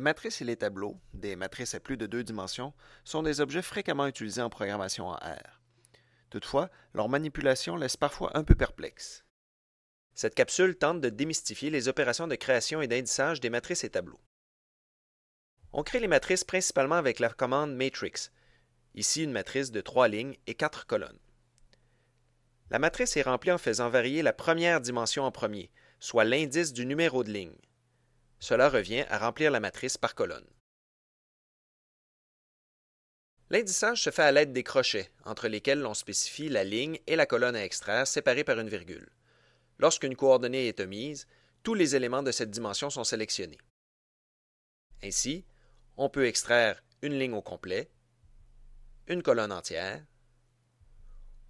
matrices et les tableaux, des matrices à plus de 2 dimensions, sont des objets fréquemment utilisés en programmation en R. Toutefois, leur manipulation laisse parfois un peu perplexe. Cette capsule tente de démystifier les opérations de création et d'indissage des matrices et tableaux. On crée les matrices principalement avec la commande matrix, ici une matrice de 3 lignes et 4 colonnes. La matrice est remplie en faisant varier la première dimension en premier, soit l'indice du numéro de ligne. Cela revient à remplir la matrice par colonne. L'indissage se fait à l'aide des crochets, entre lesquels l'on spécifie la ligne et la colonne à extraire séparées par une virgule. Lorsqu'une coordonnée est omise, tous les éléments de cette dimension sont sélectionnés. Ainsi, on peut extraire une ligne au complet, une colonne entière,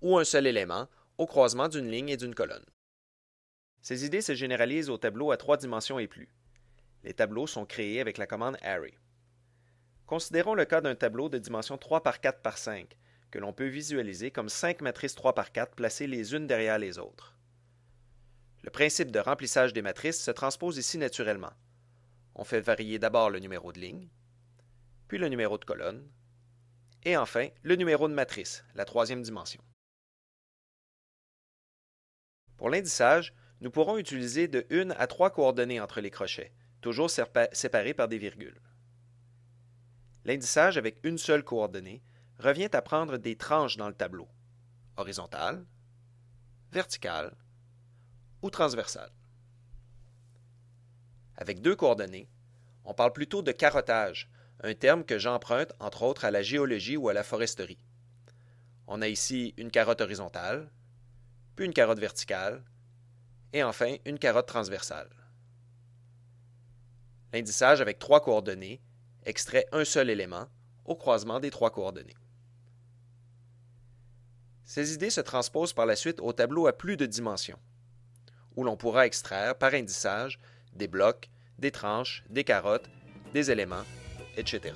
ou un seul élément au croisement d'une ligne et d'une colonne. Ces idées se généralisent aux tableaux à 3 dimensions et plus. Les tableaux sont créés avec la commande Array. Considérons le cas d'un tableau de dimension 3 par 4 par 5, que l'on peut visualiser comme 5 matrices 3 par 4 placées les unes derrière les autres. Le principe de remplissage des matrices se transpose ici naturellement. On fait varier d'abord le numéro de ligne, puis le numéro de colonne, et enfin le numéro de matrice, la 3e dimension. Pour l'indissage, nous pourrons utiliser de 1 à 3 coordonnées entre les crochets, toujours séparées par des virgules. L'indissage avec une seule coordonnée revient à prendre des tranches dans le tableau, horizontales, verticales ou transversales. Avec 2 coordonnées, on parle plutôt de carottage, un terme que j'emprunte entre autres à la géologie ou à la foresterie. On a ici une carotte horizontale, puis une carotte verticale, et enfin une carotte transversale. L'indissage avec 3 coordonnées extrait un seul élément au croisement des 3 coordonnées. Ces idées se transposent par la suite au tableau à plus de dimensions, où l'on pourra extraire par indissage des blocs, des tranches, des carottes, des éléments, etc.